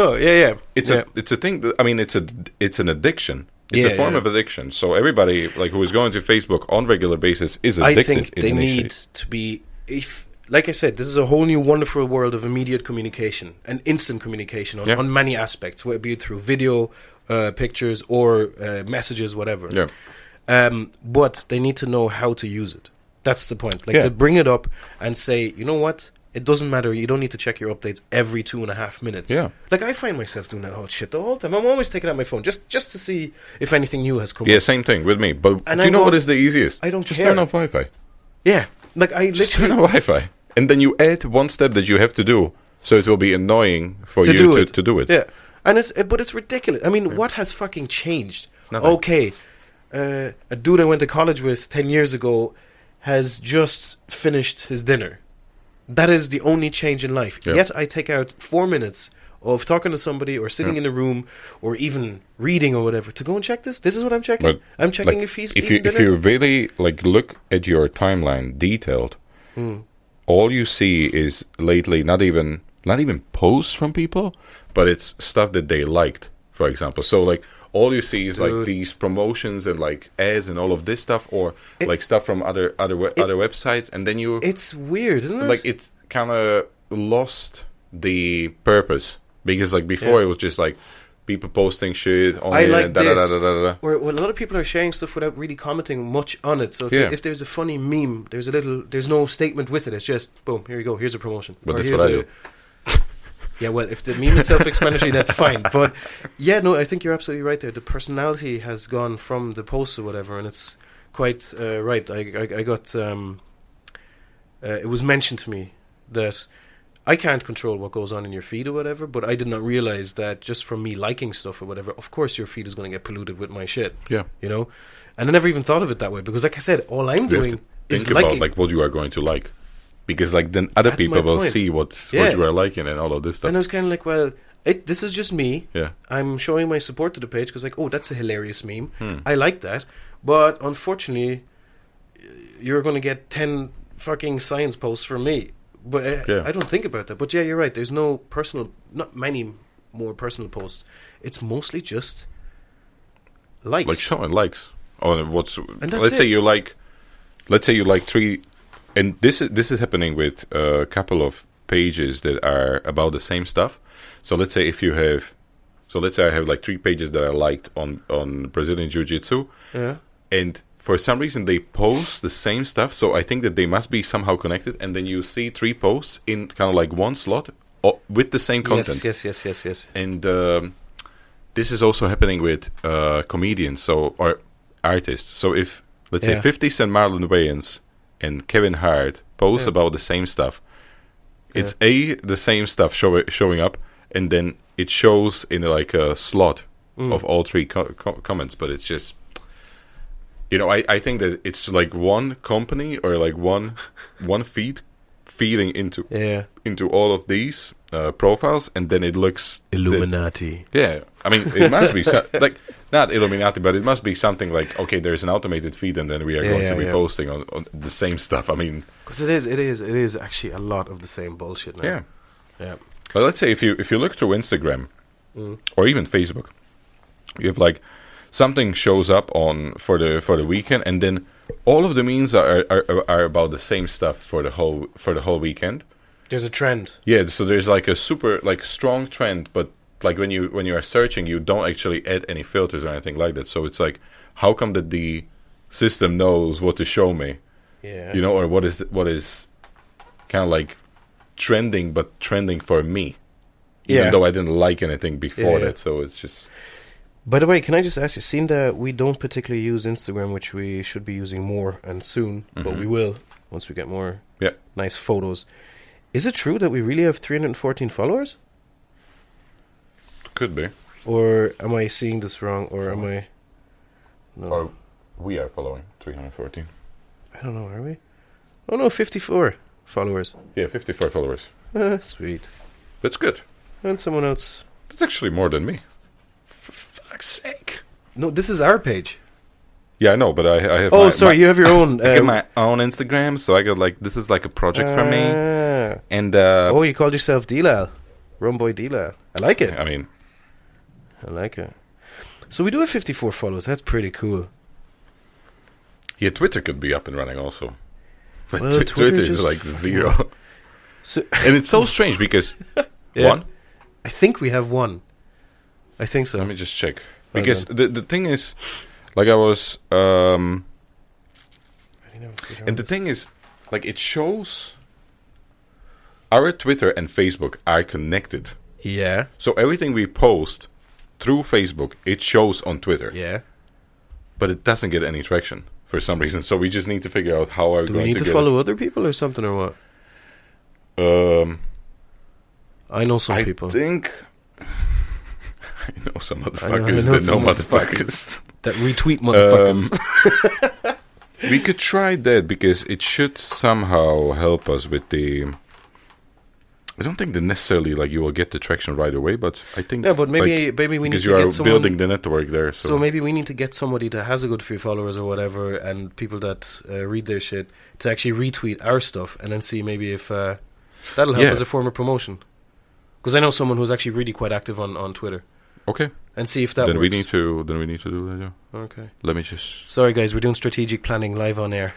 it's a thing. That, I mean, it's an addiction. It's a form of addiction. So everybody like who is going to Facebook on regular basis is addicted. I think they need to be. If, like I said, this is a whole new wonderful world of immediate communication and instant communication on many aspects, whether it be through video, pictures, or messages, whatever. Yeah. But they need to know how to use it. That's the point. Like to bring it up and say, you know what? It doesn't matter. You don't need to check your updates every 2.5 minutes. Yeah. Like I find myself doing that whole shit the whole time. I'm always taking out my phone just to see if anything new has come up. Yeah, same thing with me. But do you know what is the easiest? I don't just care. turn off Wi-Fi. Yeah. Like I Just literally turn off Wi-Fi. And then you add one step that you have to do. So it will be annoying for you to do it. Yeah. And it's ridiculous. I mean, what has fucking changed? Nothing. Okay. A dude I went to college with 10 years ago has just finished his dinner. That is the only change in life. Yeah. Yet I take out 4 minutes of talking to somebody or sitting in a room or even reading or whatever to go and check this. This is what I'm checking. But, I'm checking like, if he's if eating dinner. If you really like look at your timeline detailed, all you see is lately not even posts from people, but it's stuff that they liked, for example. So like all you see is like these promotions and like ads and all of this stuff, or like stuff from other websites, and then it's weird, isn't it? Like it kind of lost the purpose, because like before it was just like people posting shit on I it like and this. Where a lot of people are sharing stuff without really commenting much on it. So if there's a funny meme, there's no statement with it. It's just boom, here you go, here's a promotion. But Or that's here's what I do. Yeah, well, if the meme is self-explanatory, that's fine. But yeah, no, I think you're absolutely right there. The personality has gone from the post or whatever, and it's quite right. I got it was mentioned to me that I can't control what goes on in your feed or whatever, but I did not realize that just from me liking stuff or whatever, of course your feed is going to get polluted with my shit. Yeah. You know? And I never even thought of it that way, because like I said, all I'm doing is think about like what you are going to like. Because like then other people will see what you are liking and all of this stuff. And I was kind of like, well, this is just me. Yeah. I'm showing my support to the page because like, oh, that's a hilarious meme. I like that. But unfortunately, you're going to get 10 fucking science posts from me. But I don't think about that. But yeah, you're right. There's not many more personal posts. It's mostly just likes. Like showing likes on what's. Let's say you like 3. And this is happening with a couple of pages that are about the same stuff. So let's say I have like 3 pages that I liked on Brazilian Jiu-Jitsu. Yeah. And for some reason they post the same stuff. So I think that they must be somehow connected. And then you see 3 posts in kind of like one slot with the same content. Yes. And this is also happening with comedians or artists. So if, let's say, 50 Cent, Marlon Wayans and Kevin Hart post about the same stuff. It's the same stuff showing up, and then it shows in like a slot of all 3 comments. But it's just, I think that it's like one company or like one feed feeding into all of these profiles, and then it looks Illuminati. I mean, it must be like not Illuminati, but it must be something like, okay, there's an automated feed, and then we are going to be posting on the same stuff. I mean, because it is actually a lot of the same bullshit now. Yeah. But let's say if you look through Instagram or even Facebook, you have like something shows up for the weekend, and then all of the memes are about the same stuff for the whole weekend. There's a trend. Yeah, so there's like a super like strong trend, but like when you are searching, you don't actually add any filters or anything like that. So it's like, how come that the system knows what to show me? Yeah. Or what is kind of like trending, but trending for me, even though I didn't like anything before that. So it's just. By the way, can I just ask you, seeing that we don't particularly use Instagram, which we should be using more and soon, but we will once we get more nice photos. Is it true that we really have 314 followers? Could be. Or am I seeing this wrong? Or am I... No. Or we are following 314. I don't know, are we? Oh no, 54 followers. Yeah, 54 followers. Sweet. That's good. And someone else. That's actually more than me. For fuck's sake. No, this is our page. Yeah, I know, but I have. Oh, sorry, you have your own. I got my own Instagram, so I got like this is like a project for me. And oh, you called yourself D-Lal, Rumboy D-Lal. I like it. I mean, I like it. So we do have 54 follows. That's pretty cool. Yeah, Twitter could be up and running also. But Well, Twitter is just like 0. So And it's so strange because Yeah. one. I think we have one. I think so. Let me just check because the thing is, like I was, and the thing is, like it shows our Twitter and Facebook are connected. Yeah. So everything we post through Facebook, it shows on Twitter. Yeah. But it doesn't get any traction for some reason. So we just need to figure out how are we Do going we need to get follow other people or something or what? I know some people. I think I know some I motherfuckers know that know some motherfuckers. That retweet motherfuckers. We could try that because it should somehow help us with the. I don't think that necessarily like you will get the traction right away, but I think Yeah, but maybe like, we need because to you are get someone. building the network there. So maybe we need to get somebody that has a good few followers or whatever, and people that read their shit to actually retweet our stuff, and then see maybe if that'll help Yeah. as a form of promotion. Because I know someone who's actually really quite active on Twitter, okay, and see if that then works. we need to do that. Yeah. Okay. Let me just. Sorry, guys, we're doing strategic planning live on air.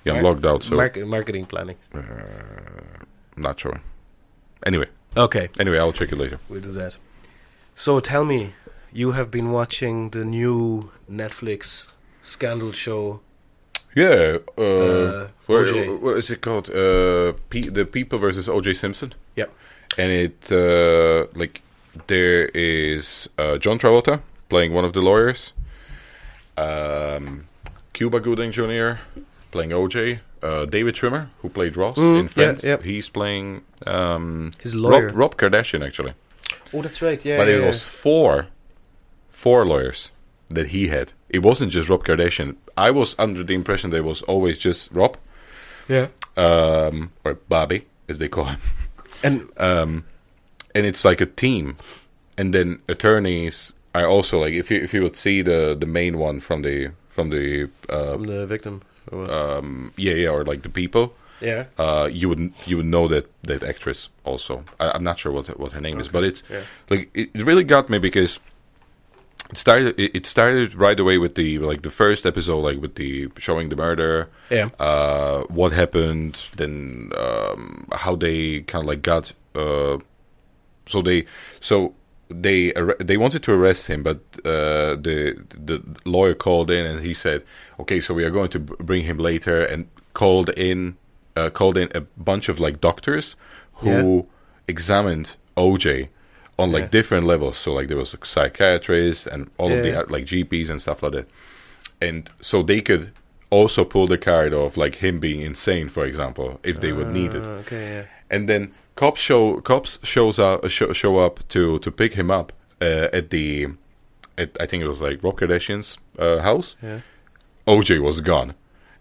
Yeah, I'm logged out, so Marketing planning. not sure. Anyway, Okay, I'll check it later. we'll do that. So tell me, you have been watching the new Netflix scandal show. Yeah, OJ. what is it called? The People versus O.J. Simpson. Yep. And it like there is John Travolta playing one of the lawyers, Cuba Gooding Jr. playing O.J., David Schwimmer, who played Ross in Friends, yeah. he's playing His lawyer. Rob Kardashian actually. Oh, that's right. Yeah. But yeah, it yeah. was four lawyers that he had. It wasn't just Rob Kardashian. I was under the impression that it was always just Rob, Yeah. or Bobby, as they call him. And And it's like a team. And then attorneys are also like, if you would see the main one from the from the victim. Or what? or like the people, yeah. you would know that actress also. I'm not sure what her name is, but it's like it really got me because it started right away with the first episode, like with the showing the murder, what happened, then how they kind of like got they wanted to arrest him, but the lawyer called in and he said, okay, so we are going to bring him later, and called in a bunch of like doctors who examined OJ on like different levels. So like there was a psychiatrist and all of the like GPs and stuff like that, and so they could also pull the card of like him being insane, for example, if they would need it. Okay. Yeah. And then cops show up to pick him up at I think it was like Rob Kardashian's house. Yeah. OJ was gone,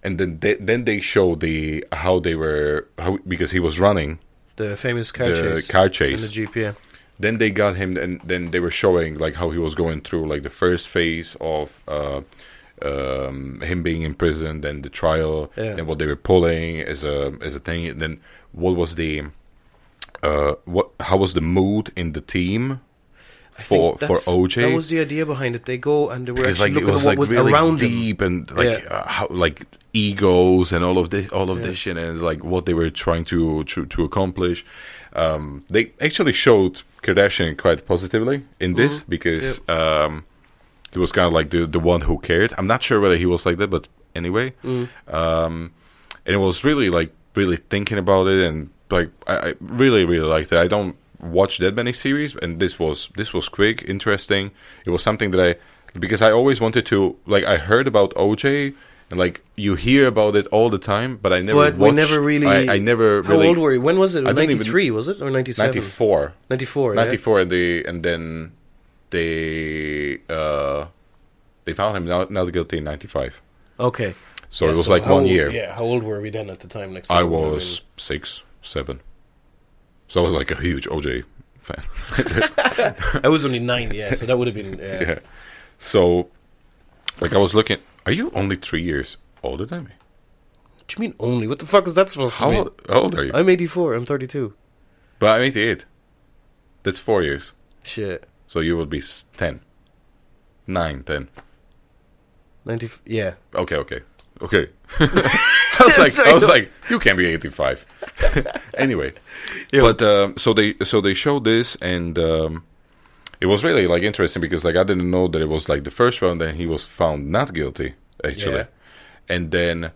and then they show how because he was running The famous car the chase. car chase. In the Jeep, yeah. Then they got him, and then they were showing like how he was going through like the first phase of him being in prison, then the trial, and what they were pulling as a thing. And then what was how was the mood in the team for OJ? That was the idea behind it. They go and they were Because actually like it looking was at what like was really around deep him. and like how like egos and all of this shit, and it's like what they were trying to accomplish. They actually showed Kardashian quite positively in this because he was kind of like the one who cared. I'm not sure whether he was like that, but anyway, and it was really thinking about it, and like I really liked it. I don't watch that many series, and this was quick, interesting. It was something that because I always wanted to, like, I heard about OJ, and like you hear about it all the time, but I never watched. We never really. I never How really. old were you? When was it? I don't 93, was it, or 97? 94. 94. 94, and then they found him not guilty in 95. Okay. So it was like 1 year. Yeah. How old were we then at the time? Like I was 6, 7. So I was like a huge OJ fan. I was only 9, so that would have been... Yeah. So, like, I was looking... Are you only 3 years older than me? What do you mean only? What the fuck is that supposed to mean? How old are you? I'm 84. I'm 32. But I'm 88. That's 4 years. Shit. So you will be 10. 9, 10. 90... Yeah. Okay. I was like, you can't be 85. Anyway, but so they showed this, and it was really like interesting because like I didn't know that it was like the first round, and he was found not guilty actually, and then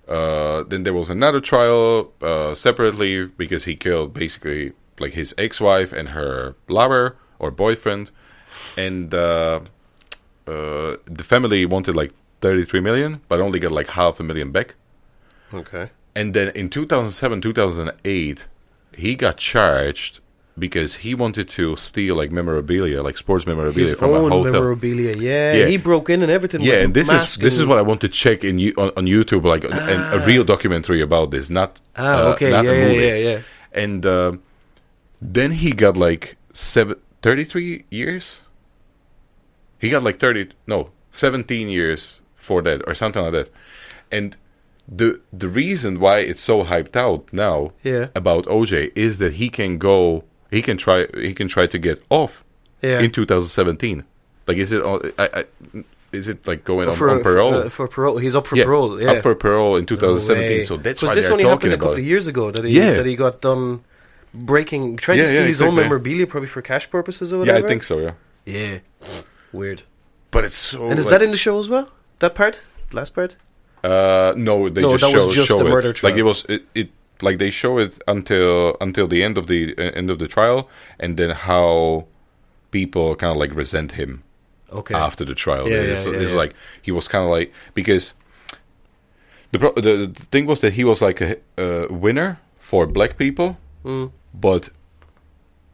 there was another trial separately because he killed basically like his ex-wife and her lover or boyfriend, and the family wanted like 33 million, but only got like $500,000 back. Okay. And then in 2007, 2008, he got charged because he wanted to steal like memorabilia, like sports memorabilia from a hotel. Memorabilia, yeah. He broke in and everything. Yeah, and this is what I want to check on YouTube, like a real documentary about this, not not a movie. Yeah. And then he got like 33 years. He got like 17 years for that or something like that, and. The reason why it's so hyped out now about OJ is that he can try to get off in 2017. Like, is it like going on parole? For parole, he's up for parole. Yeah, up for parole in 2017. So that's why this they're only talking happened a about couple of years ago that he got done trying to steal his own memorabilia, probably for cash purposes or whatever. Yeah, I think so. Yeah, weird. But it's so. And is that in the show as well? That part, last part. No, they just that show was just show a murder it. trial. Like it was it like they show it until the end of the trial, and then how people kind of like resent him after the trial. It's like he was kind of like, because the thing was that he was like a winner for black people, but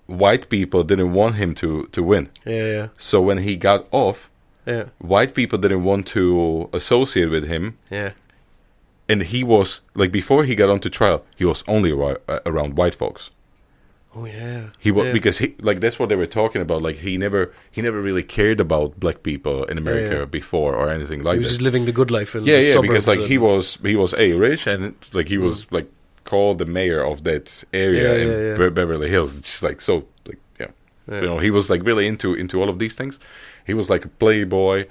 white people didn't want him to win. Yeah. So when he got off. Yeah. White people didn't want to associate with him. Yeah. And he was, like, before he got onto trial, he was only around white folks. Oh, yeah. He was, because he, like, that's what they were talking about. Like, he never really cared about black people in America before or anything like that. He was just living the good life in the suburbs. suburbs. Because, like, he was Irish, and, like, he was, like, called the mayor of that area in Beverly Hills. It's just, like, so, like, you know, he was, like, really into all of these things. He was like a playboy.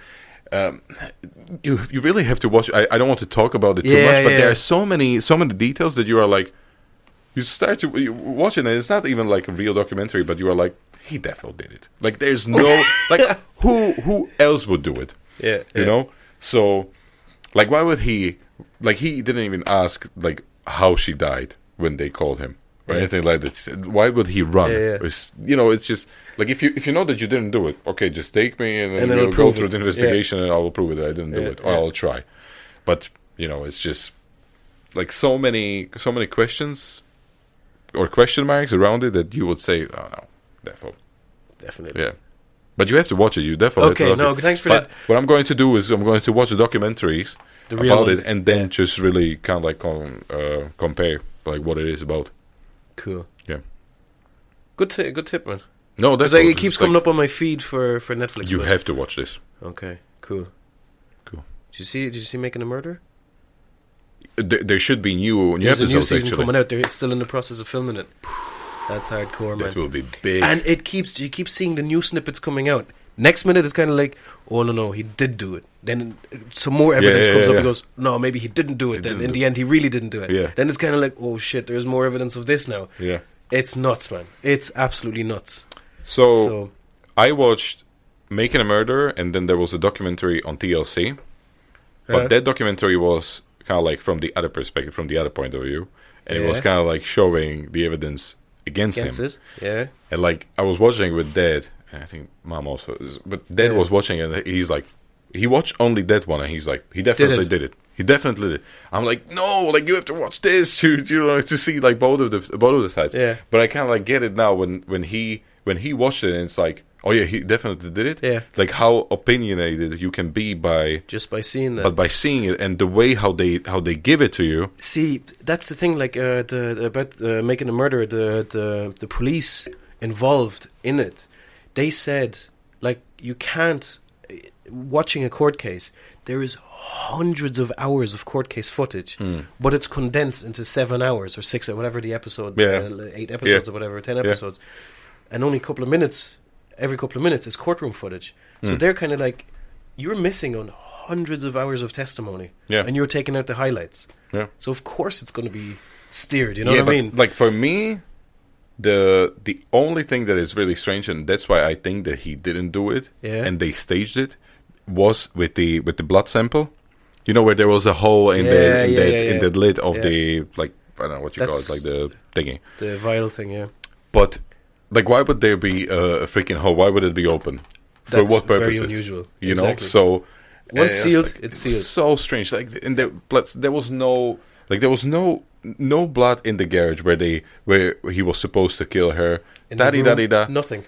You really have to watch. I don't want to talk about it too much, but there are so many details that you are like, you start to watch it, and it's not even like a real documentary, but you are like, he definitely did it. Like, there's no like who else would do it? You know. So, like, why would he? Like, he didn't even ask like how she died when they called him or anything like that. Why would he run? It's, you know, it's just. Like, if you know that you didn't do it, okay, just take me and then we'll go through the investigation and I will prove it that I didn't do it, or I'll try. But, you know, it's just like so many questions or question marks around it that you would say, oh no, definitely. Yeah. But you have to watch it. You definitely have to watch it. Okay, thanks for that. What I'm going to do is I'm going to watch the documentaries about it and then just really kind of like compare like what it is about. Cool. Yeah. Good tip, man. No, that's like it keeps coming up on my feed for Netflix. You have to watch this. Okay, cool. Did you see Making a Murder? There should be new There's episodes. A new season actually coming out. They're still in the process of filming it. That's hardcore, man. That will be big. And you keep seeing the new snippets coming out. Next minute it's kind of like, oh no, he did do it. Then some more evidence comes up and goes, no, maybe he didn't do it. Then in the end he really didn't do it. Yeah. Then it's kind of like, oh shit, there's more evidence of this now. Yeah. It's nuts, man. It's absolutely nuts. So I watched Making a Murder, and then there was a documentary on TLC. But that documentary was kind of like from the other perspective, from the other point of view. And it was kind of like showing the evidence against him. It, yeah. And like, I was watching with Dad, and I think Mom also is, but Dad was watching, and he's like, he watched only that one, and he's like, he definitely did it. He definitely did it. I'm like, no, like, you have to watch this to see like both of the sides. Yeah. But I kind of like get it now when when he watched it, and it's like, oh yeah, he definitely did it. Yeah. Like how opinionated you can be just by seeing that. but by seeing it and the way how they give it to you. See, that's the thing. Like about making a murder, the police involved in it, they said like you can't. Watching a court case, there is hundreds of hours of court case footage, but it's condensed into 7 hours or 6 or whatever the episode, 8 episodes or whatever, 10 episodes, and only every couple of minutes is courtroom footage. So they're kind of like, you're missing on hundreds of hours of testimony, and you're taking out the highlights. Yeah. So of course it's going to be steered. You know what I mean? Like for me, the only thing that is really strange, and that's why I think that he didn't do it, and they staged it, was with the blood sample. You know, where there was a hole in the lid of the, like, I don't know what you call it, like the thingy, the vial thing. Yeah. But like, why would there be a freaking hole? Why would it be open? That's for what purposes? Very unusual. You know, so once sealed, like, it's sealed. So strange. Like, and there was no blood in the garage where he was supposed to kill her. Nothing.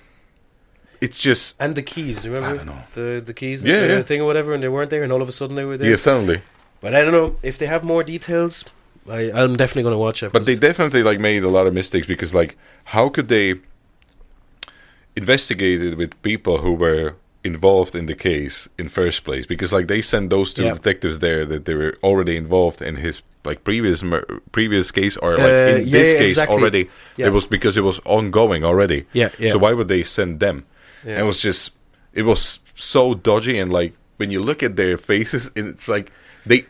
It's just... And the keys, remember? I don't know. The keys, the thing or whatever, and they weren't there, and all of a sudden they were there. Yeah, suddenly. But I don't know, if they have more details, I'm definitely going to watch it. But they definitely like made a lot of mistakes, because like, how could they investigate it with people who were involved in the case in first place? Because like, they sent those two detectives there that they were already involved in his like previous case, or like in this case exactly. Already. Yeah. It was because it was ongoing already. Yeah. So why would they send them? Yeah. And it was so dodgy, and like when you look at their faces, it's like they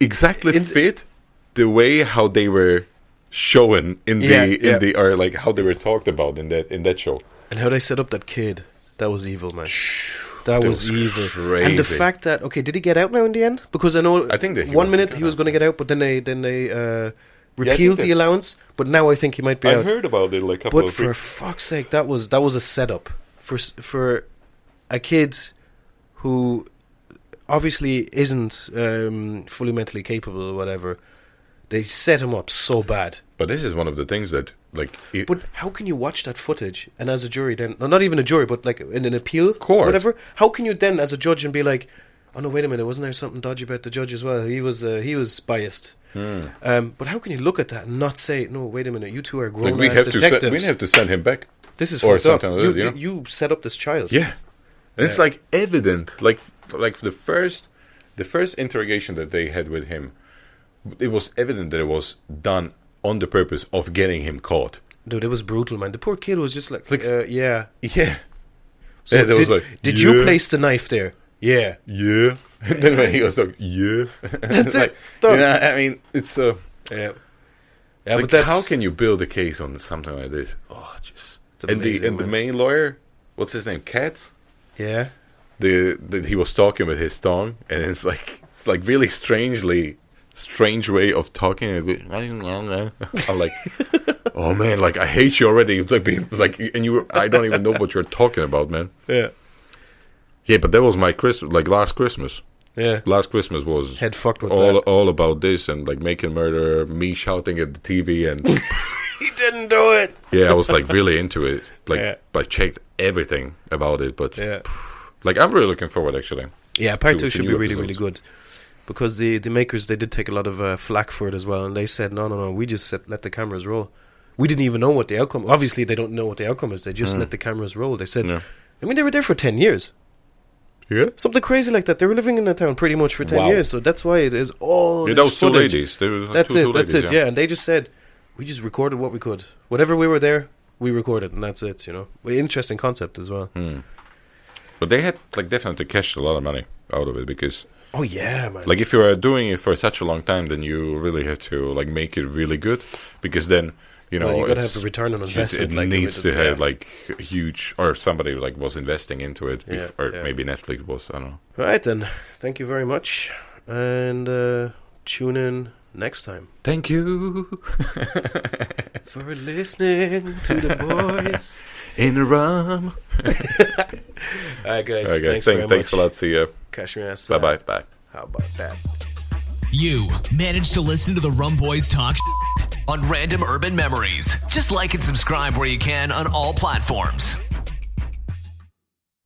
exactly fit the way how they were shown in the or like how they were talked about in that show. And how they set up that kid, that was evil, man. That was evil. Crazy. And the fact that did he get out now in the end? Because I think that 1 minute he was going to get out, but then they repealed the allowance. But now I think he might be out. I heard about it like a couple But of for fuck's sake, that was a setup for a kid who obviously isn't fully mentally capable or whatever. They set him up so bad. But this is one of the things that like. But how can you watch that footage and as a jury then, not even a jury, but like in an appeal court, or whatever? How can you then, as a judge, and be like, oh no, wait a minute, wasn't there something dodgy about the judge as well? He was biased. But how can you look at that and not say, no, wait a minute, you two are grown ass detectives. We have to send him back. This is or fucked up. Like you set up this child. Yeah, and it's like evident. Like the first interrogation that they had with him, it was evident that it was done on the purpose of getting him caught. Dude, it was brutal, man. The poor kid was just like yeah. So did you place the knife there? Yeah. And then when he was like, yeah. That's like, it. Done. I mean, it's yeah, like, but how can you build a case on something like this? Oh, just amazing, and the main lawyer, what's his name? Katz. Yeah. He was talking with his tongue, and it's like really strange way of talking. I'm like, oh man, like I hate you already. It's like and I don't even know what you're talking about, man. Yeah, but that was my last Christmas. Yeah, last Christmas was head fucked with all about this and like making murder, me shouting at the TV, and he didn't do it. Yeah, I was like really into it. I checked everything about it, but like I'm really looking forward actually. Yeah, part 2 should be really, really good. Because the makers, they did take a lot of flack for it as well, and they said, no, we just let the cameras roll. We didn't even know what the outcome. Obviously, they don't know what the outcome is. They just let the cameras roll. They said, I mean, they were there for 10 years. Yeah, something crazy like that. They were living in the town pretty much for 10 years, so that's why it is all. Yeah, those footage. 2 ladies. That's it. Yeah, and they just said, we just recorded what we could. Whatever we were there, we recorded, and that's it. You know, interesting concept as well. But they had definitely cashed a lot of money out of it because. Oh yeah, man! Like if you are doing it for such a long time, then you really have to make it really good, because then you gotta have the return on investment. It needs to have huge, or somebody was investing into it, maybe Netflix was. I don't know. Right then, thank you very much, and tune in next time. Thank you for listening to the boys in the rum. All right, guys. Thanks a lot. See ya. Cash your ass. Bye. How about that? You managed to listen to the Rum Boys talk. on Random Urban Memories. Just like and subscribe where you can on all platforms.